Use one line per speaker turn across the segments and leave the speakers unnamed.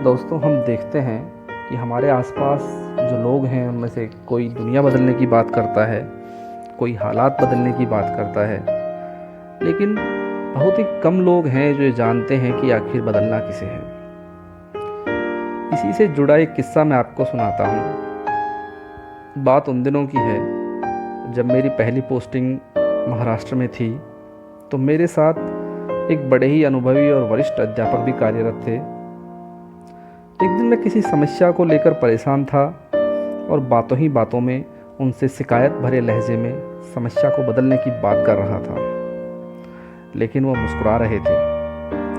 दोस्तों, हम देखते हैं कि हमारे आसपास जो लोग हैं उनमें से कोई दुनिया बदलने की बात करता है, कोई हालात बदलने की बात करता है, लेकिन बहुत ही कम लोग हैं जो ये जानते हैं कि आखिर बदलना किसे है। इसी से जुड़ा एक किस्सा मैं आपको सुनाता हूँ। बात उन दिनों की है जब मेरी पहली पोस्टिंग महाराष्ट्र में थी। तो मेरे साथ एक बड़े ही अनुभवी और वरिष्ठ अध्यापक भी कार्यरत थे। एक दिन मैं किसी समस्या को लेकर परेशान था और बातों ही बातों में उनसे शिकायत भरे लहजे में समस्या को बदलने की बात कर रहा था, लेकिन वो मुस्कुरा रहे थे।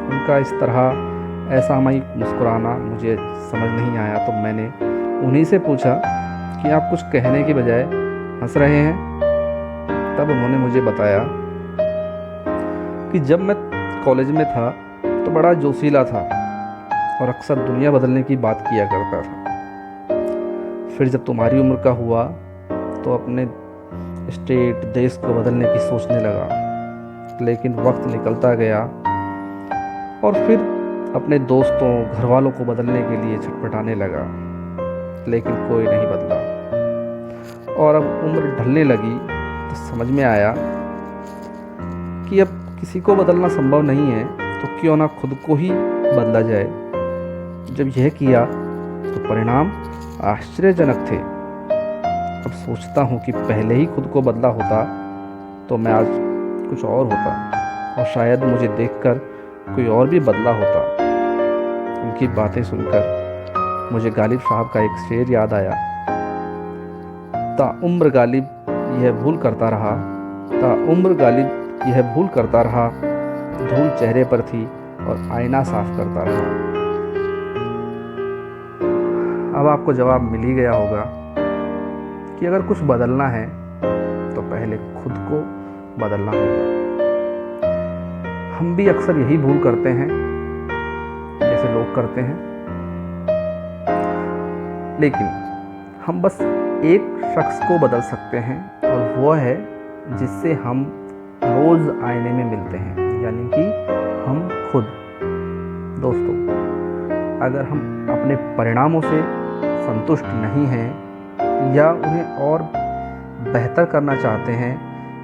उनका इस तरह असामयिक मुस्कुराना मुझे समझ नहीं आया, तो मैंने उन्हीं से पूछा कि आप कुछ कहने के बजाय हंस रहे हैं। तब उन्होंने मुझे बताया कि जब मैं कॉलेज में था तो बड़ा जोशीला था और अक्सर दुनिया बदलने की बात किया करता था। फिर जब तुम्हारी उम्र का हुआ तो अपने स्टेट देश को बदलने की सोचने लगा, लेकिन वक्त निकलता गया और फिर अपने दोस्तों घर वालों को बदलने के लिए छटपटाने लगा, लेकिन कोई नहीं बदला। और अब उम्र ढलने लगी तो समझ में आया कि अब किसी को बदलना संभव नहीं है, तो क्यों ना खुद को ही बदला जाए। जब यह किया तो परिणाम आश्चर्यजनक थे। अब सोचता हूँ कि पहले ही खुद को बदला होता तो मैं आज कुछ और होता और शायद मुझे देखकर कोई और भी बदला होता। उनकी बातें सुनकर मुझे गालिब साहब का एक शेर याद आया। ताउम्र गालिब यह भूल करता रहा, ताउम्र गालिब यह भूल करता रहा, धूल चेहरे पर थी और आईना साफ करता रहा। अब आपको जवाब मिल ही गया होगा कि अगर कुछ बदलना है तो पहले खुद को बदलना होगा। हम भी अक्सर यही भूल करते हैं जैसे लोग करते हैं, लेकिन हम बस एक शख्स को बदल सकते हैं और वो है जिससे हम रोज आईने में मिलते हैं, यानी कि हम खुद। दोस्तों, अगर हम अपने परिणामों से संतुष्ट नहीं हैं या उन्हें और बेहतर करना चाहते हैं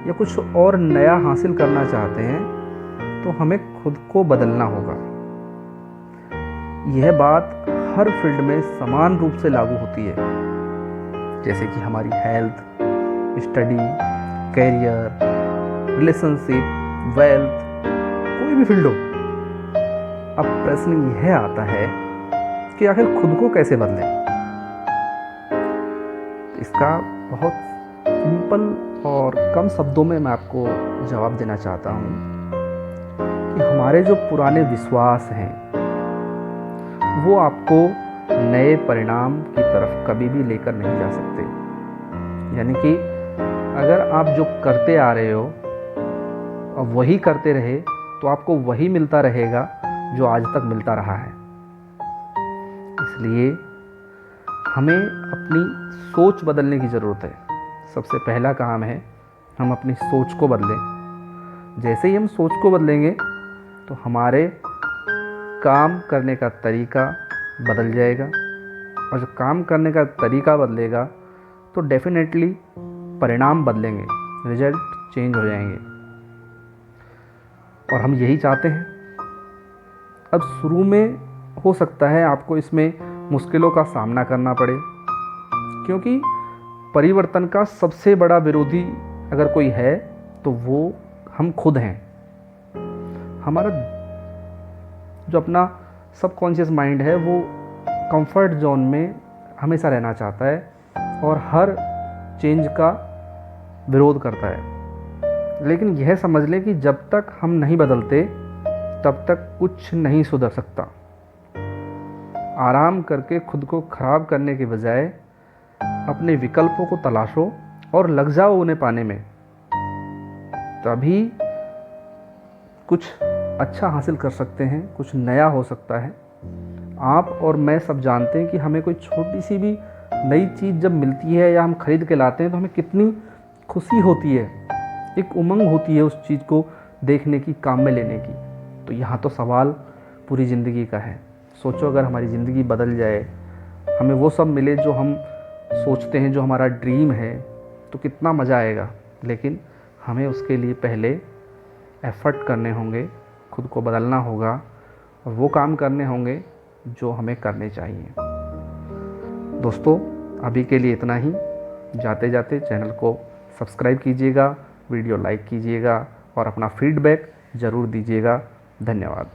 या कुछ और नया हासिल करना चाहते हैं, तो हमें खुद को बदलना होगा। यह बात हर फील्ड में समान रूप से लागू होती है, जैसे कि हमारी health, study, career, relationship, wealth, कोई भी फील्ड हो। अब प्रश्न यह आता है कि आखिर खुद को कैसे बदलें। इसका बहुत सिंपल और कम शब्दों में मैं आपको जवाब देना चाहता हूँ कि हमारे जो पुराने विश्वास हैं वो आपको नए परिणाम की तरफ कभी भी लेकर नहीं जा सकते। यानी कि अगर आप जो करते आ रहे हो और वही करते रहे तो आपको वही मिलता रहेगा जो आज तक मिलता रहा है। इसलिए हमें अपनी सोच बदलने की ज़रूरत है। सबसे पहला काम है हम अपनी सोच को बदलें। जैसे ही हम सोच को बदलेंगे तो हमारे काम करने का तरीका बदल जाएगा, और जब काम करने का तरीका बदलेगा तो डेफिनेटली परिणाम बदलेंगे, रिजल्ट चेंज हो जाएंगे, और हम यही चाहते हैं। अब शुरू में हो सकता है आपको इसमें मुश्किलों का सामना करना पड़े, क्योंकि परिवर्तन का सबसे बड़ा विरोधी अगर कोई है तो वो हम खुद हैं। हमारा जो अपना सबकॉन्शियस माइंड है वो कंफर्ट जोन में हमेशा रहना चाहता है और हर चेंज का विरोध करता है। लेकिन यह समझ लें कि जब तक हम नहीं बदलते तब तक कुछ नहीं सुधर सकता। आराम करके खुद को खराब करने के बजाय अपने विकल्पों को तलाशो और लग जाओ उन्हें पाने में, तभी कुछ अच्छा हासिल कर सकते हैं, कुछ नया हो सकता है। आप और मैं सब जानते हैं कि हमें कोई छोटी सी भी नई चीज़ जब मिलती है या हम खरीद के लाते हैं तो हमें कितनी खुशी होती है, एक उमंग होती है उस चीज़ को देखने की, काम में लेने की। तो यहाँ तो सवाल पूरी ज़िंदगी का है। सोचो अगर हमारी ज़िंदगी बदल जाए, हमें वो सब मिले जो हम सोचते हैं, जो हमारा ड्रीम है, तो कितना मज़ा आएगा। लेकिन हमें उसके लिए पहले एफ़र्ट करने होंगे, खुद को बदलना होगा और वो काम करने होंगे जो हमें करने चाहिए। दोस्तों, अभी के लिए इतना ही। जाते जाते चैनल को सब्सक्राइब कीजिएगा, वीडियो लाइक कीजिएगा और अपना फीडबैक ज़रूर दीजिएगा। धन्यवाद।